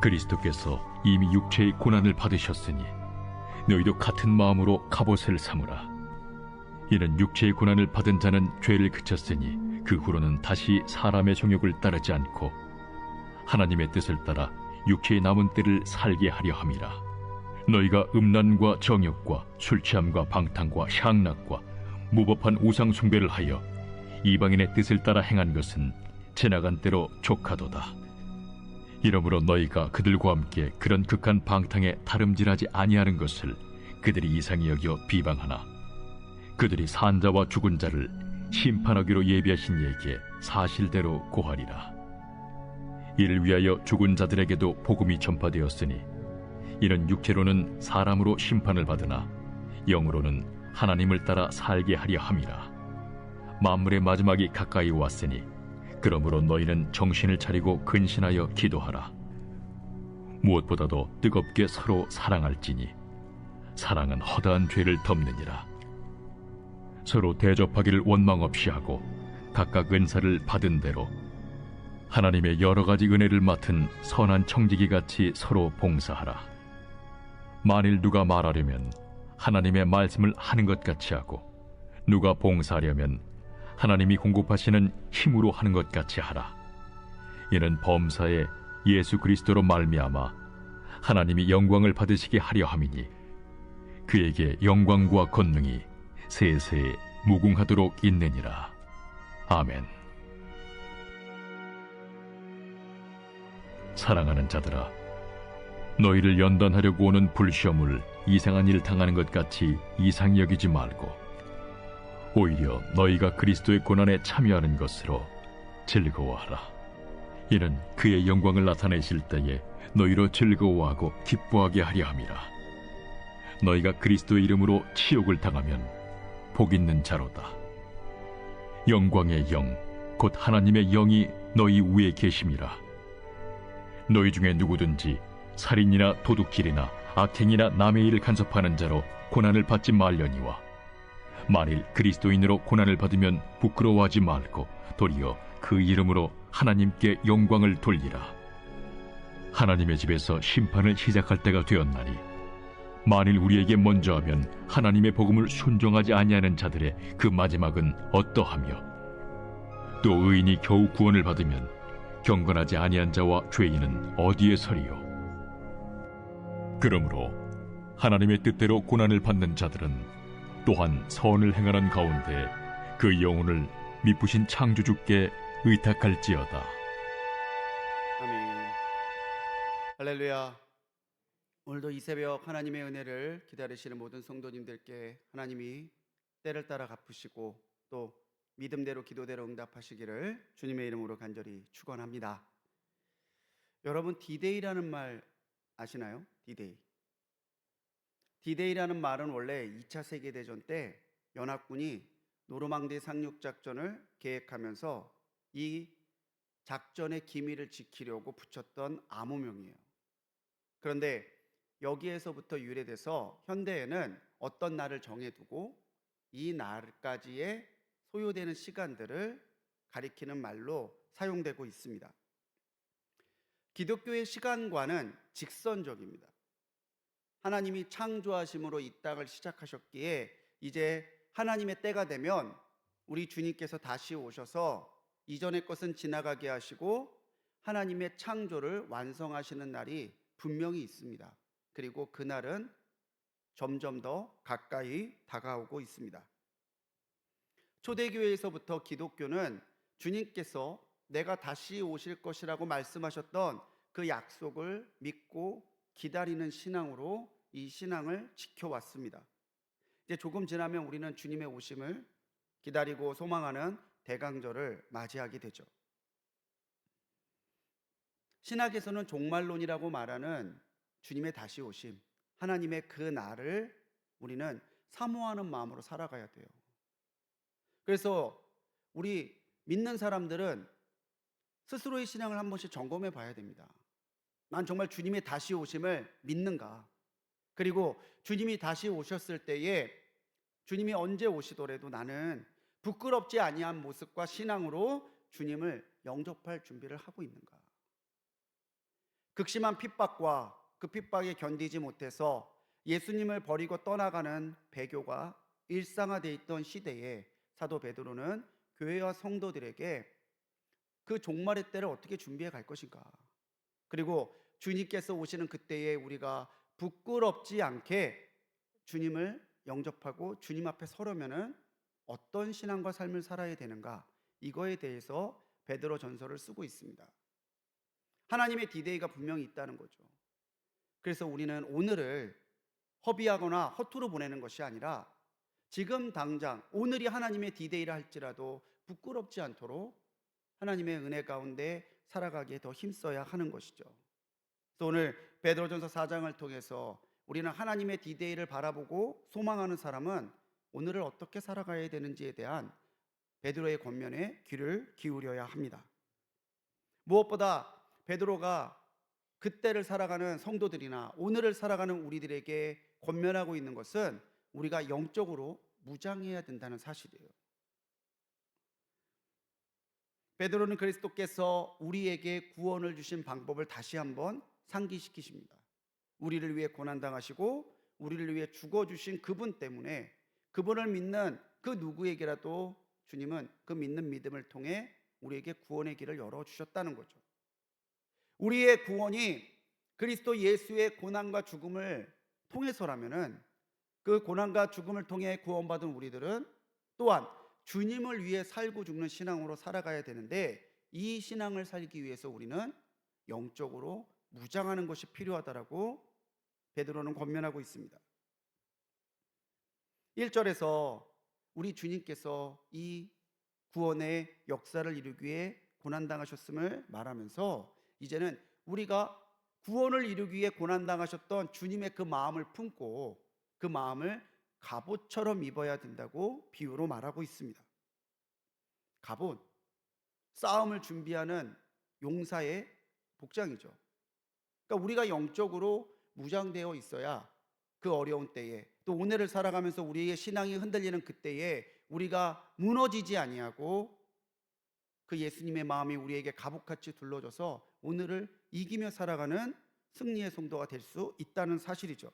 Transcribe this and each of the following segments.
그리스도께서 이미 육체의 고난을 받으셨으니 너희도 같은 마음으로 갑옷을 삼으라. 이는 육체의 고난을 받은 자는 죄를 그쳤으니 그 후로는 다시 사람의 정욕을 따르지 않고 하나님의 뜻을 따라 육체의 남은 때를 살게 하려 함이라. 너희가 음란과 정욕과 술 취함과 방탕과 향락과 무법한 우상 숭배를 하여 이방인의 뜻을 따라 행한 것은 지나간 때로 족하도다. 이러므로 너희가 그들과 함께 그런 극한 방탕에 다름질하지 아니하는 것을 그들이 이상히 여겨 비방하나 그들이 산 자와 죽은 자를 심판하기로 예비하신 이에게 사실대로 고하리라. 이를 위하여 죽은 자들에게도 복음이 전파되었으니 이는 육체로는 사람으로 심판을 받으나 영으로는 하나님을 따라 살게 하려 함이라. 만물의 마지막이 가까이 왔으니 그러므로 너희는 정신을 차리고 근신하여 기도하라. 무엇보다도 뜨겁게 서로 사랑할지니 사랑은 허다한 죄를 덮느니라. 서로 대접하기를 원망 없이 하고 각각 은사를 받은 대로 하나님의 여러 가지 은혜를 맡은 선한 청지기같이 서로 봉사하라. 만일 누가 말하려면 하나님의 말씀을 하는 것 같이 하고 누가 봉사하려면 하나님이 공급하시는 힘으로 하는 것 같이 하라. 이는 범사에 예수 그리스도로 말미암아 하나님이 영광을 받으시게 하려 함이니 그에게 영광과 권능이 세세 무궁하도록 있느니라. 아멘. 사랑하는 자들아, 너희를 연단하려고 오는 불시험을 이상한 일 당하는 것 같이 이상히 여기지 말고 오히려 너희가 그리스도의 고난에 참여하는 것으로 즐거워하라. 이는 그의 영광을 나타내실 때에 너희로 즐거워하고 기뻐하게 하려 함이라. 너희가 그리스도의 이름으로 치욕을 당하면 복 있는 자로다. 영광의 영, 곧 하나님의 영이 너희 위에 계심이라. 너희 중에 누구든지 살인이나 도둑질이나 악행이나 남의 일을 간섭하는 자로 고난을 받지 말려니와 만일 그리스도인으로 고난을 받으면 부끄러워하지 말고 도리어 그 이름으로 하나님께 영광을 돌리라. 하나님의 집에서 심판을 시작할 때가 되었나니 만일 우리에게 먼저 하면 하나님의 복음을 순종하지 아니하는 자들의 그 마지막은 어떠하며 또 의인이 겨우 구원을 받으면 경건하지 아니한 자와 죄인은 어디에 서리요. 그러므로 하나님의 뜻대로 고난을 받는 자들은 또한 선을 행하는 가운데 그 영혼을 미쁘신 창조주께 의탁할지어다. 아멘. 할렐루야. 오늘도 이 새벽 하나님의 은혜를 기다리시는 모든 성도님들께 하나님이 때를 따라 갚으시고 또 믿음대로 기도대로 응답하시기를 주님의 이름으로 간절히 축원합니다. 여러분, 디데이라는 말 아시나요? 디데이. 디데이라는 말은 원래 2차 세계대전 때 연합군이 노르망디 상륙작전을 계획하면서 이 작전의 기밀을 지키려고 붙였던 암호명이에요. 그런데 여기에서부터 유래돼서 현대에는 어떤 날을 정해두고 이 날까지의 소요되는 시간들을 가리키는 말로 사용되고 있습니다. 기독교의 시간관은 직선적입니다. 하나님이 창조하심으로 이 땅을 시작하셨기에 이제 하나님의 때가 되면 우리 주님께서 다시 오셔서 이전의 것은 지나가게 하시고 하나님의 창조를 완성하시는 날이 분명히 있습니다. 그리고 그날은 점점 더 가까이 다가오고 있습니다. 초대교회에서부터 기독교는 주님께서 내가 다시 오실 것이라고 말씀하셨던 그 약속을 믿고 기다리는 신앙으로 이 신앙을 지켜왔습니다. 이제 조금 지나면 우리는 주님의 오심을 기다리고 소망하는 대강절을 맞이하게 되죠. 신학에서는 종말론이라고 말하는 주님의 다시 오심, 하나님의 그 날을 우리는 사모하는 마음으로 살아가야 돼요. 그래서 우리 믿는 사람들은 스스로의 신앙을 한 번씩 점검해 봐야 됩니다. 난 정말 주님의 다시 오심을 믿는가? 그리고 주님이 다시 오셨을 때에 주님이 언제 오시더라도 나는 부끄럽지 아니한 모습과 신앙으로 주님을 영접할 준비를 하고 있는가? 극심한 핍박과 그 핍박에 견디지 못해서 예수님을 버리고 떠나가는 배교가 일상화되어 있던 시대에 사도 베드로는 교회와 성도들에게 그 종말의 때를 어떻게 준비해 갈 것인가, 그리고 주님께서 오시는 그때에 우리가 부끄럽지 않게 주님을 영접하고 주님 앞에 서려면은 어떤 신앙과 삶을 살아야 되는가, 이거에 대해서 베드로 전서를 쓰고 있습니다. 하나님의 디데이가 분명히 있다는 거죠. 그래서 우리는 오늘을 허비하거나 허투루 보내는 것이 아니라 지금 당장 오늘이 하나님의 디데이라 할지라도 부끄럽지 않도록 하나님의 은혜 가운데 살아가기에 더 힘써야 하는 것이죠. 또 오늘 베드로전서 4장을 통해서 우리는 하나님의 디데이를 바라보고 소망하는 사람은 오늘을 어떻게 살아가야 되는지에 대한 베드로의 권면에 귀를 기울여야 합니다. 무엇보다 베드로가 그때를 살아가는 성도들이나 오늘을 살아가는 우리들에게 권면하고 있는 것은 우리가 영적으로 무장해야 된다는 사실이에요. 베드로는 그리스도께서 우리에게 구원을 주신 방법을 다시 한번 상기시키십니다. 우리를 위해 고난당하시고 우리를 위해 죽어주신 그분 때문에 그분을 믿는 그 누구에게라도 주님은 그 믿는 믿음을 통해 우리에게 구원의 길을 열어주셨다는 거죠. 우리의 구원이 그리스도 예수의 고난과 죽음을 통해서라면은 그 고난과 죽음을 통해 구원받은 우리들은 또한 주님을 위해 살고 죽는 신앙으로 살아가야 되는데, 이 신앙을 살기 위해서 우리는 영적으로 무장하는 것이 필요하다라고 베드로는 권면하고 있습니다. 1절에서 우리 주님께서 이 구원의 역사를 이루기 위해 고난당하셨음을 말하면서 이제는 우리가 구원을 이루기 위해 고난당하셨던 주님의 그 마음을 품고 그 마음을 갑옷처럼 입어야 된다고 비유로 말하고 있습니다. 갑옷, 싸움을 준비하는 용사의 복장이죠. 그러니까 우리가 영적으로 무장되어 있어야 그 어려운 때에, 또 오늘을 살아가면서 우리의 신앙이 흔들리는 그때에 우리가 무너지지 아니하고 그 예수님의 마음이 우리에게 갑옷같이 둘러줘서 오늘을 이기며 살아가는 승리의 성도가 될 수 있다는 사실이죠.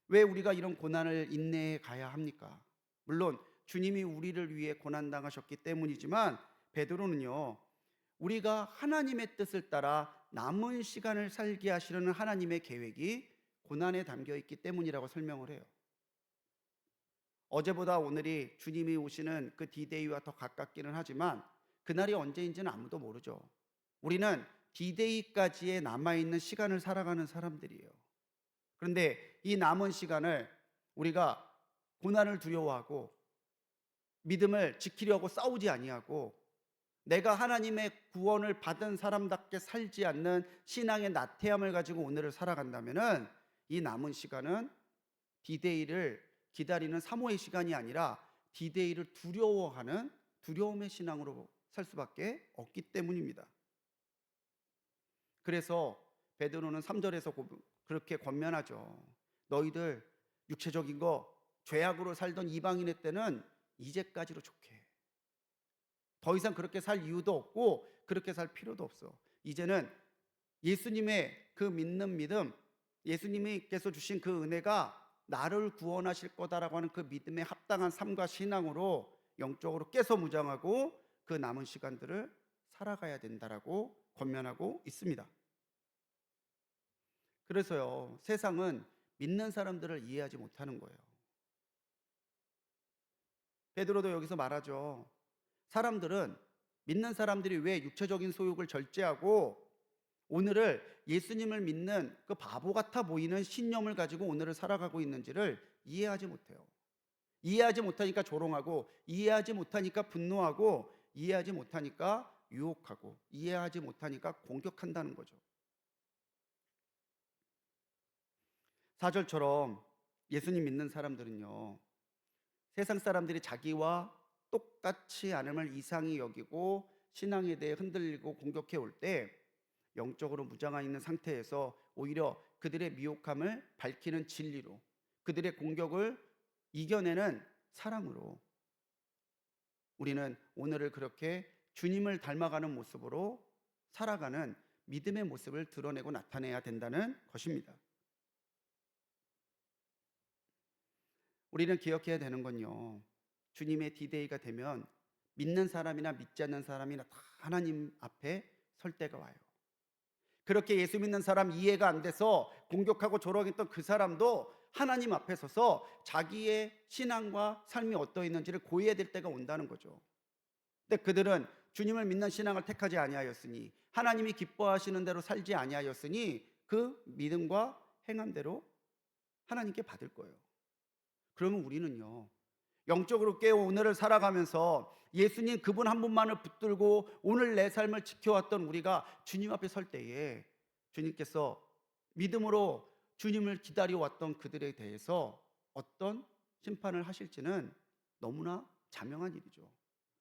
왜 우리가 이런 고난을 인내해 가야 합니까? 물론 주님이 우리를 위해 고난당하셨기 때문이지만 베드로는요, 우리가 하나님의 뜻을 따라 남은 시간을 살게 하시려는 하나님의 계획이 고난에 담겨 있기 때문이라고 설명을 해요. 어제보다 오늘이 주님이 오시는 그 디데이와 더 가깝기는 하지만 그날이 언제인지는 아무도 모르죠. 우리는 디데이까지의 남아있는 시간을 살아가는 사람들이에요. 그런데 이 남은 시간을 우리가 고난을 두려워하고 믿음을 지키려고 싸우지 아니하고 내가 하나님의 구원을 받은 사람답게 살지 않는 신앙의 나태함을 가지고 오늘을 살아간다면은 이 남은 시간은 디데이를 기다리는 사모의 시간이 아니라 디데이를 두려워하는 두려움의 신앙으로 살 수밖에 없기 때문입니다. 그래서 베드로는 3절에서 그렇게 권면하죠. 너희들 육체적인 거 죄악으로 살던 이방인의 때는 이제까지로 좋게 해. 더 이상 그렇게 살 이유도 없고 그렇게 살 필요도 없어. 이제는 예수님의 그 믿는 믿음, 예수님께서 주신 그 은혜가 나를 구원하실 거다라고 하는 그 믿음에 합당한 삶과 신앙으로 영적으로 깨서 무장하고 그 남은 시간들을 살아가야 된다라고 권면하고 있습니다. 그래서요, 세상은 믿는 사람들을 이해하지 못하는 거예요. 베드로도 여기서 말하죠. 사람들은, 믿는 사람들이 왜 육체적인 소욕을 절제하고 오늘을 예수님을 믿는 그 바보 같아 보이는 신념을 가지고 오늘을 살아가고 있는지를 이해하지 못해요. 이해하지 못하니까 조롱하고, 이해하지 못하니까 분노하고, 이해하지 못하니까 유혹하고, 이해하지 못하니까 공격한다는 거죠. 4절처럼 예수님 믿는 사람들은요, 세상 사람들이 자기와 똑같이 않음을 이상히 여기고 신앙에 대해 흔들리고 공격해 올 때 영적으로 무장해 있는 상태에서 오히려 그들의 미혹함을 밝히는 진리로, 그들의 공격을 이겨내는 사랑으로 우리는 오늘을 그렇게 주님을 닮아가는 모습으로 살아가는 믿음의 모습을 드러내고 나타내야 된다는 것입니다. 우리는 기억해야 되는 건요, 주님의 디데이가 되면 믿는 사람이나 믿지 않는 사람이나 다 하나님 앞에 설 때가 와요. 그렇게 예수 믿는 사람 이해가 안 돼서 공격하고 조롱했던 그 사람도 하나님 앞에 서서 자기의 신앙과 삶이 어떠했는지를 고해야 될 때가 온다는 거죠. 근데 그들은 주님을 믿는 신앙을 택하지 아니하였으니, 하나님이 기뻐하시는 대로 살지 아니하였으니 그 믿음과 행함대로 하나님께 받을 거예요. 그러면 우리는요, 영적으로 깨어 오늘을 살아가면서 예수님 그분 한 분만을 붙들고 오늘 내 삶을 지켜왔던 우리가 주님 앞에 설 때에 주님께서 믿음으로 주님을 기다려왔던 그들에 대해서 어떤 심판을 하실지는 너무나 자명한 일이죠.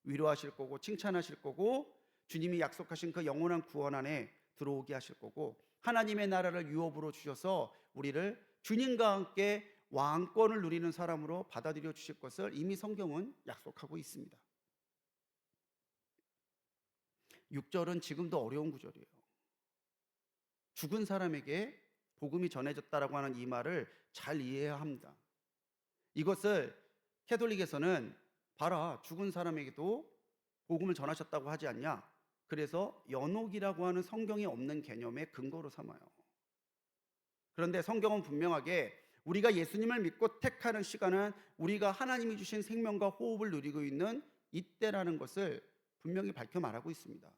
위로하실 거고 칭찬하실 거고 주님이 약속하신 그 영원한 구원 안에 들어오게 하실 거고, 하나님의 나라를 유업으로 주셔서 우리를 주님과 함께 왕권을 누리는 사람으로 받아들여 주실 것을 이미 성경은 약속하고 있습니다. 6절은 지금도 어려운 구절이에요. 죽은 사람에게 복음이 전해졌다라고 하는 이 말을 잘 이해해야 합니다. 이것을 캐톨릭에서는 봐라, 죽은 사람에게도 복음을 전하셨다고 하지 않냐, 그래서 연옥이라고 하는 성경에 없는 개념의 근거로 삼아요. 그런데 성경은 분명하게 우리가 예수님을 믿고 택하는 시간은 우리가 하나님이 주신 생명과 호흡을 누리고 있는 이때라는 것을 분명히 밝혀 말하고 있습니다.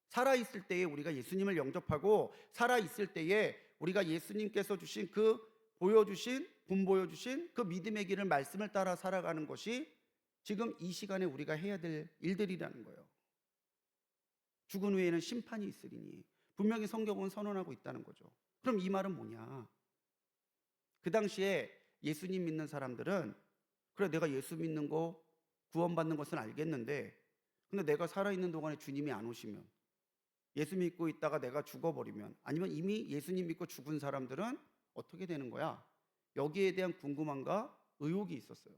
살아있을 때에 우리가 예수님을 영접하고, 살아있을 때에 우리가 예수님께서 주신 보여주신 그 믿음의 길을, 말씀을 따라 살아가는 것이 지금 이 시간에 우리가 해야 될 일들이라는 거예요. 죽은 후에는 심판이 있으리니 분명히 성경은 선언하고 있다는 거죠. 그럼 이 말은 뭐냐? 그 당시에 예수님 믿는 사람들은, 그래 내가 예수 믿는 거 구원받는 것은 알겠는데, 근데 내가 살아있는 동안에 주님이 안 오시면, 예수 믿고 있다가 내가 죽어버리면, 아니면 이미 예수님 믿고 죽은 사람들은 어떻게 되는 거야? 여기에 대한 궁금함과 의혹이 있었어요.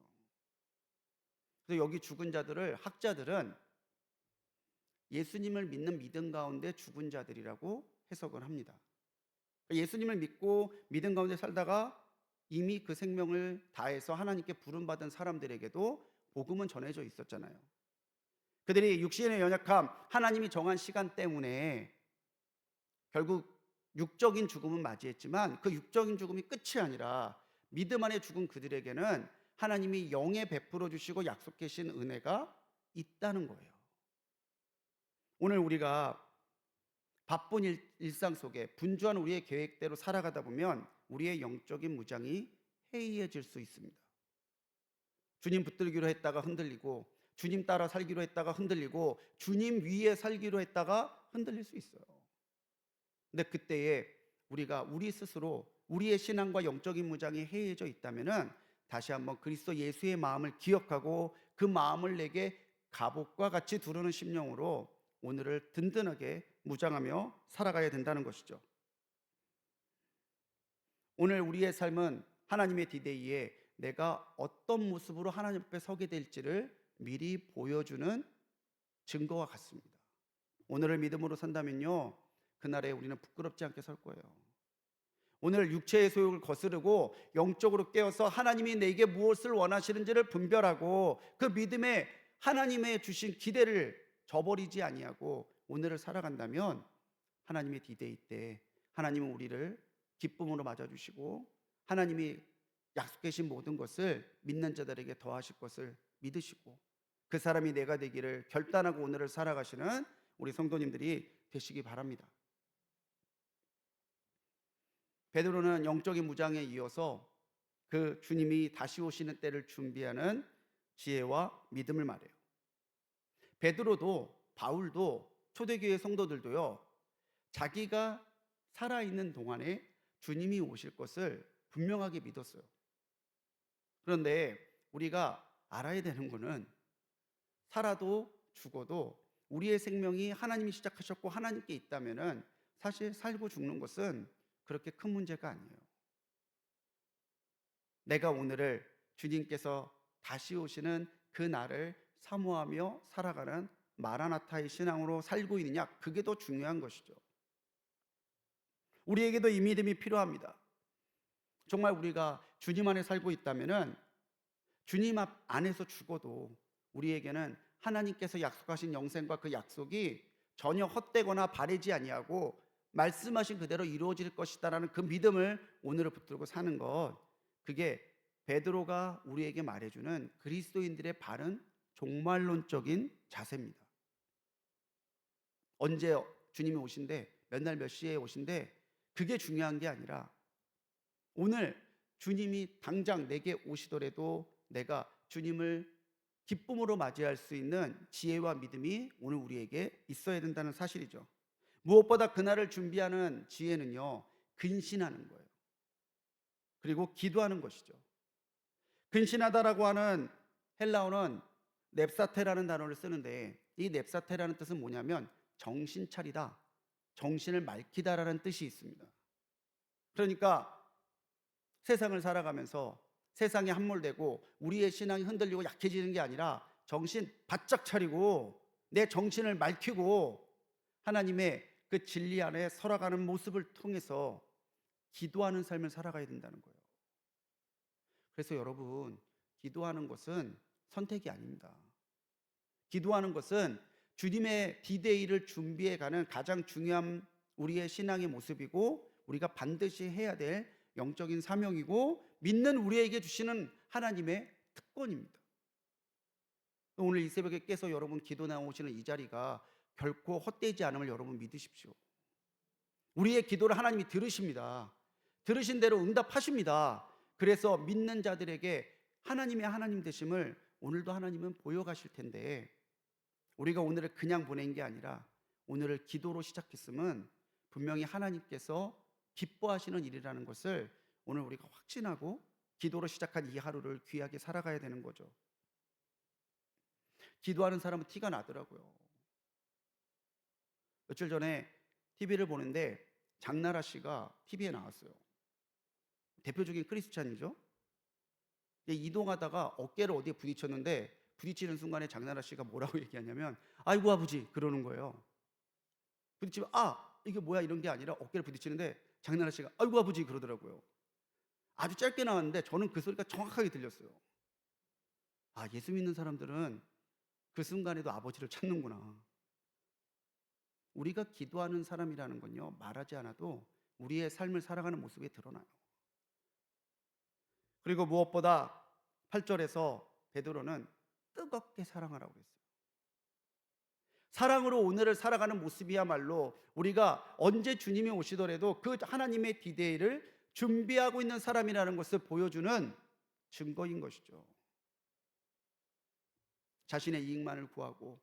그래서 여기 죽은 자들을 학자들은 예수님을 믿는 믿음 가운데 죽은 자들이라고 해석을 합니다. 예수님을 믿고 믿음 가운데 살다가 이미 그 생명을 다해서 하나님께 부름받은 사람들에게도 복음은 전해져 있었잖아요. 그들이 육신의 연약함, 하나님이 정한 시간 때문에 결국 육적인 죽음은 맞이했지만 그 육적인 죽음이 끝이 아니라 믿음 안에 죽은 그들에게는 하나님이 영에 베풀어 주시고 약속해 주신 은혜가 있다는 거예요. 오늘 우리가 바쁜 일상 속에 분주한 우리의 계획대로 살아가다 보면 우리의 영적인 무장이 해이해질 수 있습니다. 주님 붙들기로 했다가 흔들리고, 주님 따라 살기로 했다가 흔들리고, 주님 위에 살기로 했다가 흔들릴 수 있어요. 근데 그때에 우리가 우리 스스로 우리의 신앙과 영적인 무장이 해이해져 있다면은 다시 한번 그리스도 예수의 마음을 기억하고 그 마음을 내게 갑옷과 같이 두르는 심령으로 오늘을 든든하게 무장하며 살아가야 된다는 것이죠. 오늘 우리의 삶은 하나님의 디데이에 내가 어떤 모습으로 하나님 앞에 서게 될지를 미리 보여주는 증거와 같습니다. 오늘을 믿음으로 산다면요, 그날에 우리는 부끄럽지 않게 설 거예요. 오늘 육체의 소욕을 거스르고 영적으로 깨어서 하나님이 내게 무엇을 원하시는지를 분별하고 그 믿음에 하나님의 주신 기대를 저버리지 아니하고 오늘을 살아간다면 하나님의 디데이 때 하나님은 우리를 기쁨으로 맞아주시고 하나님이 약속해 주신 모든 것을 믿는 자들에게 더하실 것을 믿으시고 그 사람이 내가 되기를 결단하고 오늘을 살아가시는 우리 성도님들이 되시기 바랍니다. 베드로는 영적인 무장에 이어서 그 주님이 다시 오시는 때를 준비하는 지혜와 믿음을 말해요. 베드로도, 바울도, 초대교회 성도들도요, 자기가 살아있는 동안에 주님이 오실 것을 분명하게 믿었어요. 그런데 우리가 알아야 되는 것은 살아도 죽어도 우리의 생명이 하나님이 시작하셨고 하나님께 있다면은 사실 살고 죽는 것은 그렇게 큰 문제가 아니에요. 내가 오늘을 주님께서 다시 오시는 그 날을 사모하며 살아가는 마라나타의 신앙으로 살고 있느냐, 그게 더 중요한 것이죠. 우리에게도 이 믿음이 필요합니다. 정말 우리가 주님 안에 살고 있다면은 주님 안에서 죽어도 우리에게는 하나님께서 약속하신 영생과 그 약속이 전혀 헛되거나 바래지 아니하고 말씀하신 그대로 이루어질 것이다라는 그 믿음을 오늘을 붙들고 사는 것, 그게 베드로가 우리에게 말해주는 그리스도인들의 바른 종말론적인 자세입니다. 언제 주님이 오신대, 몇 날 몇 시에 오신대, 그게 중요한 게 아니라 오늘 주님이 당장 내게 오시더라도 내가 주님을 기쁨으로 맞이할 수 있는 지혜와 믿음이 오늘 우리에게 있어야 된다는 사실이죠. 무엇보다 그날을 준비하는 지혜는요, 근신하는 거예요. 그리고 기도하는 것이죠. 근신하다라고 하는 헬라어는 넵사테라는 단어를 쓰는데, 이 넵사테라는 뜻은 뭐냐면 정신 차리다, 정신을 맑히다라는 뜻이 있습니다. 그러니까 세상을 살아가면서 세상에 함몰되고 우리의 신앙이 흔들리고 약해지는 게 아니라 정신 바짝 차리고 내 정신을 맑히고 하나님의 그 진리 안에 살아가는 모습을 통해서 기도하는 삶을 살아가야 된다는 거예요. 그래서 여러분, 기도하는 것은 선택이 아닙니다. 기도하는 것은 주님의 디데이를 준비해가는 가장 중요한 우리의 신앙의 모습이고, 우리가 반드시 해야 될 영적인 사명이고, 믿는 우리에게 주시는 하나님의 특권입니다. 오늘 이 새벽에 깨서 여러분 기도 나오시는 이 자리가 결코 헛되지 않음을 여러분 믿으십시오. 우리의 기도를 하나님이 들으십니다. 들으신 대로 응답하십니다. 그래서 믿는 자들에게 하나님의 하나님 되심을 오늘도 하나님은 보여가실 텐데, 우리가 오늘을 그냥 보낸 게 아니라 오늘을 기도로 시작했으면 분명히 하나님께서 기뻐하시는 일이라는 것을 오늘 우리가 확신하고 기도로 시작한 이 하루를 귀하게 살아가야 되는 거죠. 기도하는 사람은 티가 나더라고요. 며칠 전에 TV를 보는데 장나라 씨가 TV에 나왔어요. 대표적인 크리스찬이죠. 이동하다가 어깨를 어디에 부딪혔는데, 부딪히는 순간에 장나라 씨가 뭐라고 얘기하냐면 아이고 아버지 그러는 거예요. 부딪히면 이게 뭐야 이런 게 아니라 어깨를 부딪히는데 장나라 씨가 아이고 아버지 그러더라고요. 아주 짧게 나왔는데 저는 그 소리가 정확하게 들렸어요. 예수 믿는 사람들은 그 순간에도 아버지를 찾는구나. 우리가 기도하는 사람이라는 건요, 말하지 않아도 우리의 삶을 살아가는 모습에 드러나요. 그리고 무엇보다 8절에서 베드로는 뜨겁게 사랑하라고 그랬어요. 사랑으로 오늘을 살아가는 모습이야말로 우리가 언제 주님이 오시더라도 그 하나님의 디데이를 준비하고 있는 사람이라는 것을 보여주는 증거인 것이죠. 자신의 이익만을 구하고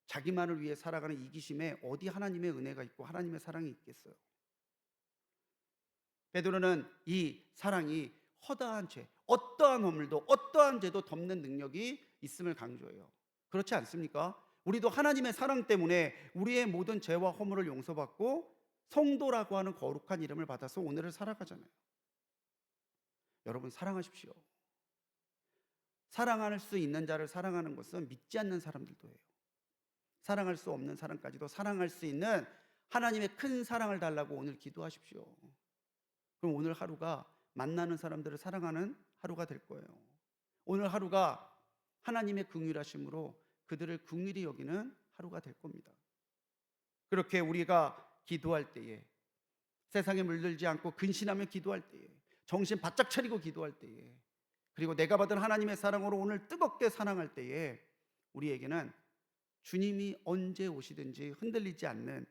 자기만을 위해 살아가는 이기심에 어디 하나님의 은혜가 있고 하나님의 사랑이 있겠어요? 베드로는 이 사랑이 허다한 죄, 어떠한 허물도 어떠한 죄도 덮는 능력이 있음을 강조해요. 그렇지 않습니까? 우리도 하나님의 사랑 때문에 우리의 모든 죄와 허물을 용서받고 성도라고 하는 거룩한 이름을 받아서 오늘을 살아가잖아요. 여러분, 사랑하십시오. 사랑할 수 있는 자를 사랑하는 것은 믿지 않는 사람들도 해요. 사랑할 수 없는 사람까지도 사랑할 수 있는 하나님의 큰 사랑을 달라고 오늘 기도하십시오. 그럼 오늘 하루가 만나는 사람들을 사랑하는 하루가 될 거예요. 오늘 하루가 하나님의 긍휼하심으로 그들을 긍휼히 여기는 하루가 될 겁니다. 그렇게 우리가 기도할 때에, 세상에 물들지 않고 근신하며 기도할 때에, 정신 바짝 차리고 기도할 때에, 그리고 내가 받은 하나님의 사랑으로 오늘 뜨겁게 사랑할 때에 우리에게는 주님이 언제 오시든지 흔들리지 않는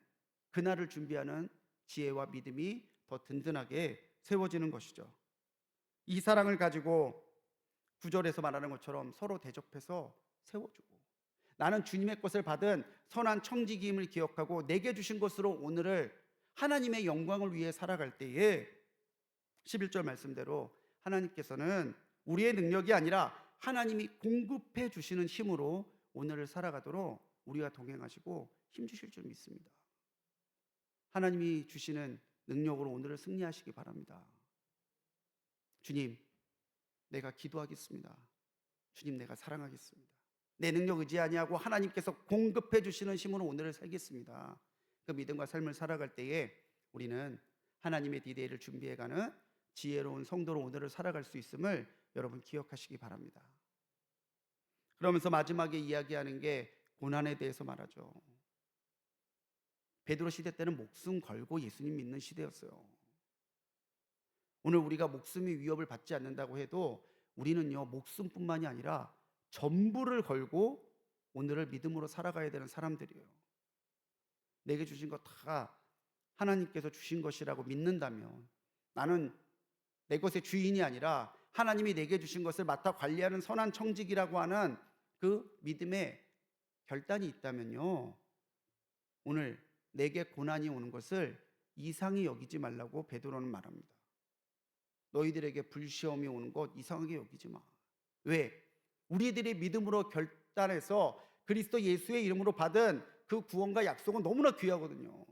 그날을 준비하는 지혜와 믿음이 더 든든하게 세워지는 것이죠. 이 사랑을 가지고 9절에서 말하는 것처럼 서로 대접해서 세워주고, 나는 주님의 것을 받은 선한 청지기임을 기억하고 내게 주신 것으로 오늘을 하나님의 영광을 위해 살아갈 때에 11절 말씀대로 하나님께서는 우리의 능력이 아니라 하나님이 공급해 주시는 힘으로 오늘을 살아가도록 우리와 동행하시고 힘주실 줄 믿습니다. 하나님이 주시는 능력으로 오늘을 승리하시기 바랍니다. 주님, 내가 기도하겠습니다. 주님, 내가 사랑하겠습니다. 내 능력 의지 아니하고 하나님께서 공급해 주시는 힘으로 오늘을 살겠습니다. 그 믿음과 삶을 살아갈 때에 우리는 하나님의 디데이를 준비해가는 지혜로운 성도로 오늘을 살아갈 수 있음을 여러분 기억하시기 바랍니다. 그러면서 마지막에 이야기하는 게 고난에 대해서 말하죠. 베드로 시대 때는 목숨 걸고 예수님 믿는 시대였어요. 오늘 우리가 목숨이 위협을 받지 않는다고 해도 우리는요, 목숨뿐만이 아니라 전부를 걸고 오늘을 믿음으로 살아가야 되는 사람들이에요. 내게 주신 것 다 하나님께서 주신 것이라고 믿는다면, 나는 내 것의 주인이 아니라 하나님이 내게 주신 것을 맡아 관리하는 선한 청직이라고 하는 그 믿음의 결단이 있다면요, 오늘 내게 고난이 오는 것을 이상히 여기지 말라고 베드로는 말합니다. 너희들에게 불시험이 오는 것 이상하게 여기지 마. 왜? 우리들이 믿음으로 결단해서 그리스도 예수의 이름으로 받은 그 구원과 약속은 너무나 귀하거든요.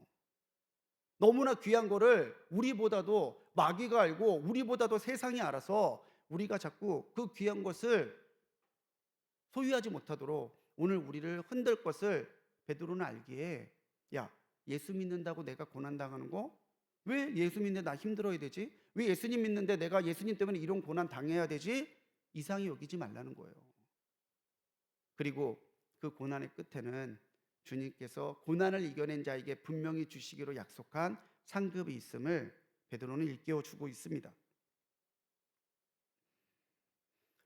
너무나 귀한 거를 우리보다도 마귀가 알고 우리보다도 세상이 알아서 우리가 자꾸 그 귀한 것을 소유하지 못하도록 오늘 우리를 흔들 것을 베드로는 알기에, 야, 예수 믿는다고 내가 고난당하는 거? 왜 예수 믿는데 나 힘들어야 되지? 왜 예수님 믿는데 내가 예수님 때문에 이런 고난 당해야 되지? 이상히 여기지 말라는 거예요. 그리고 그 고난의 끝에는 주님께서 고난을 이겨낸 자에게 분명히 주시기로 약속한 상급이 있음을 베드로는 일깨워 주고 있습니다.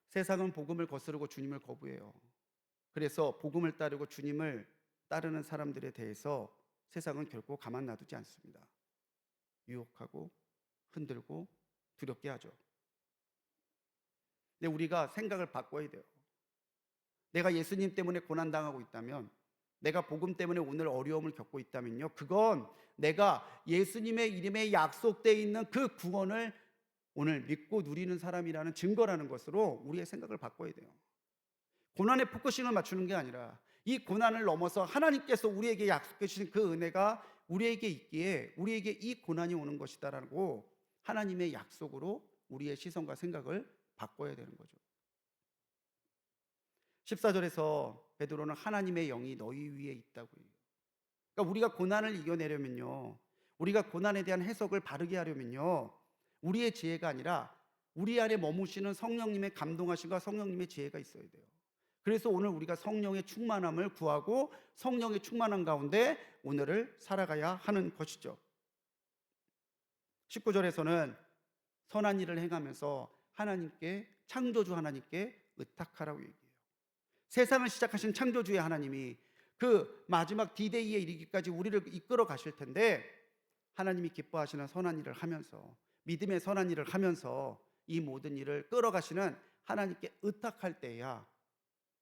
세상은 복음을 거스르고 주님을 거부해요. 그래서 복음을 따르고 주님을 따르는 사람들에 대해서 세상은 결코 가만 놔두지 않습니다. 유혹하고 흔들고 두렵게 하죠. 근데 우리가 생각을 바꿔야 돼요. 내가 예수님 때문에 고난당하고 있다면, 내가 복음 때문에 오늘 어려움을 겪고 있다면요, 그건 내가 예수님의 이름에 약속되어 있는 그 구원을 오늘 믿고 누리는 사람이라는 증거라는 것으로 우리의 생각을 바꿔야 돼요. 고난에 포커싱을 맞추는 게 아니라 이 고난을 넘어서 하나님께서 우리에게 약속해 주신 그 은혜가 우리에게 있기에 우리에게 이 고난이 오는 것이다라고 하나님의 약속으로 우리의 시선과 생각을 바꿔야 되는 거죠. 14절에서 베드로는 하나님의 영이 너희 위에 있다고 해요. 그러니까 우리가 고난을 이겨내려면요, 우리가 고난에 대한 해석을 바르게 하려면요, 우리의 지혜가 아니라 우리 안에 머무시는 성령님의 감동하심과 성령님의 지혜가 있어야 돼요. 그래서 오늘 우리가 성령의 충만함을 구하고 성령의 충만함 가운데 오늘을 살아가야 하는 것이죠. 19절에서는 선한 일을 행하면서 하나님께, 창조주 하나님께 의탁하라고 얘기해요. 세상을 시작하신 창조주의 하나님이 그 마지막 디데이에 이르기까지 우리를 이끌어 가실 텐데, 하나님이 기뻐하시는 선한 일을 하면서, 믿음의 선한 일을 하면서 이 모든 일을 끌어가시는 하나님께 의탁할 때야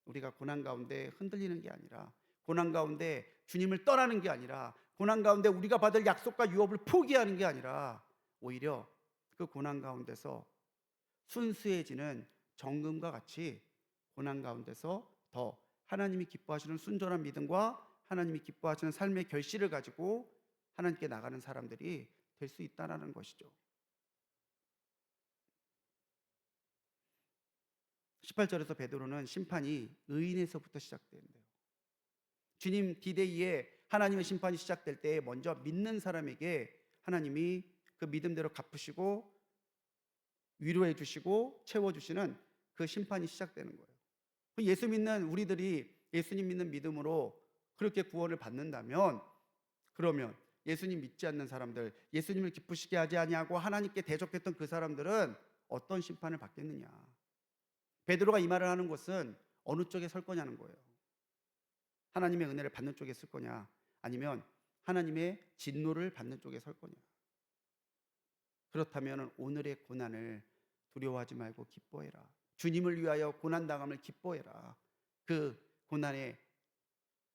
우리가 고난 가운데 흔들리는 게 아니라, 고난 가운데 주님을 떠나는 게 아니라, 고난 가운데 우리가 받을 약속과 유업을 포기하는 게 아니라 오히려 그 고난 가운데서 순수해지는 정금과 같이 고난 가운데서 더 하나님이 기뻐하시는 순전한 믿음과 하나님이 기뻐하시는 삶의 결실을 가지고 하나님께 나가는 사람들이 될 수 있다는 것이죠. 18절에서 베드로는 심판이 의인에서부터 시작되는데요, 주님 디데이에 하나님의 심판이 시작될 때 먼저 믿는 사람에게 하나님이 그 믿음대로 갚으시고 위로해 주시고 채워주시는 그 심판이 시작되는 거예요. 예수 믿는 우리들이 예수님 믿는 믿음으로 그렇게 구원을 받는다면, 그러면 예수님 믿지 않는 사람들, 예수님을 기쁘시게 하지 아니하고 하나님께 대적했던 그 사람들은 어떤 심판을 받겠느냐. 베드로가 이 말을 하는 것은 어느 쪽에 설 거냐는 거예요. 하나님의 은혜를 받는 쪽에 설 거냐, 아니면 하나님의 진노를 받는 쪽에 설 거냐. 그렇다면 오늘의 고난을 두려워하지 말고 기뻐해라. 주님을 위하여 고난당함을 기뻐해라. 그 고난의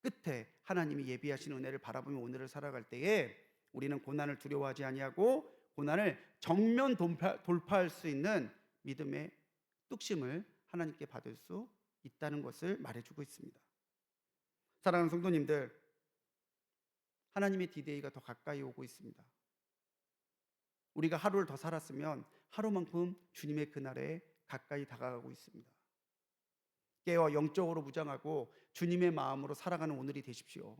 끝에 하나님이 예비하신 은혜를 바라보며 오늘을 살아갈 때에 우리는 고난을 두려워하지 아니하고 고난을 정면 돌파할 수 있는 믿음의 뚝심을 하나님께 받을 수 있다는 것을 말해주고 있습니다. 사랑하는 성도님들, 하나님의 디데이가 더 가까이 오고 있습니다. 우리가 하루를 더 살았으면 하루만큼 주님의 그날에 가까이 다가가고 있습니다. 깨어 영적으로 무장하고 주님의 마음으로 살아가는 오늘이 되십시오.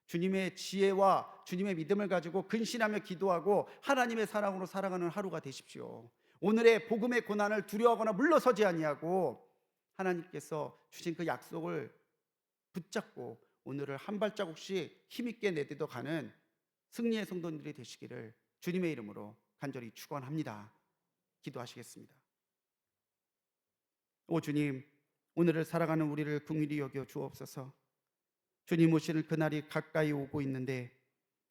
주님의 지혜와 주님의 믿음을 가지고 근신하며 기도하고 하나님의 사랑으로 살아가는 하루가 되십시오. 오늘의 복음의 고난을 두려워하거나 물러서지 아니하고 하나님께서 주신 그 약속을 붙잡고 오늘을 한 발자국씩 힘있게 내딛어 가는 승리의 성도님들이 되시기를 주님의 이름으로 간절히 축원합니다. 기도하시겠습니다. 오 주님, 오늘을 살아가는 우리를 긍휼히 여겨 주옵소서. 주님 오시는 그날이 가까이 오고 있는데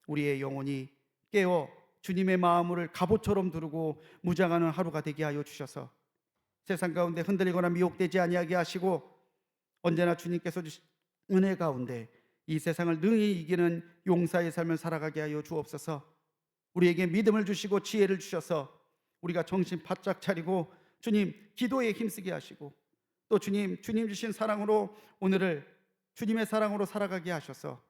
우리의 영혼이 깨어 주님의 마음을 갑옷처럼 두르고 무장하는 하루가 되게 하여 주셔서 세상 가운데 흔들리거나 미혹되지 아니하게 하시고 언제나 주님께서 주신 은혜 가운데 이 세상을 능히 이기는 용사의 삶을 살아가게 하여 주옵소서. 우리에게 믿음을 주시고 지혜를 주셔서 우리가 정신 바짝 차리고 주님 기도에 힘쓰게 하시고 또 주님 주신 사랑으로 오늘을 주님의 사랑으로 살아가게 하셔서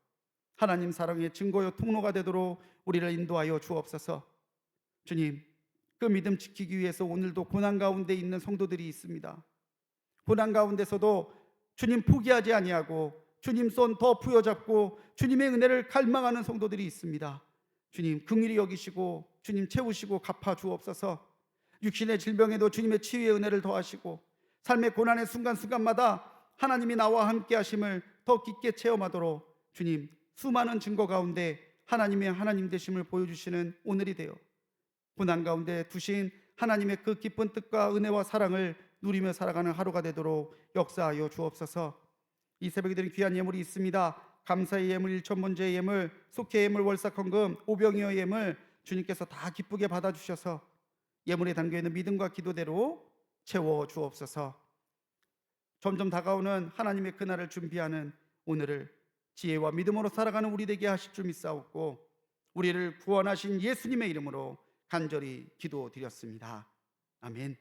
하나님 사랑의 증거요 통로가 되도록 우리를 인도하여 주옵소서. 주님, 그 믿음 지키기 위해서 오늘도 고난 가운데 있는 성도들이 있습니다. 고난 가운데서도 주님 포기하지 아니하고 주님 손 더 부여잡고 주님의 은혜를 갈망하는 성도들이 있습니다. 주님 긍휼히 여기시고 주님 채우시고 갚아 주옵소서. 육신의 질병에도 주님의 치유의 은혜를 더하시고 삶의 고난의 순간순간마다 하나님이 나와 함께 하심을 더 깊게 체험하도록 주님 수많은 증거 가운데 하나님의 하나님 되심을 보여주시는 오늘이 되어 고난 가운데 두신 하나님의 그 깊은 뜻과 은혜와 사랑을 누리며 살아가는 하루가 되도록 역사하여 주옵소서. 이 새벽에 드린 귀한 예물이 있습니다. 감사의 예물, 일천번제의 예물, 속죄의 예물, 월삭헌금, 오병이어의 예물 주님께서 다 기쁘게 받아주셔서 예물에 담겨있는 믿음과 기도대로 채워 주옵소서. 점점 다가오는 하나님의 그날을 준비하는 오늘을 지혜와 믿음으로 살아가는 우리 되게 하실 줄 믿사옵고 우리를 구원하신 예수님의 이름으로 간절히 기도드렸습니다. 아멘.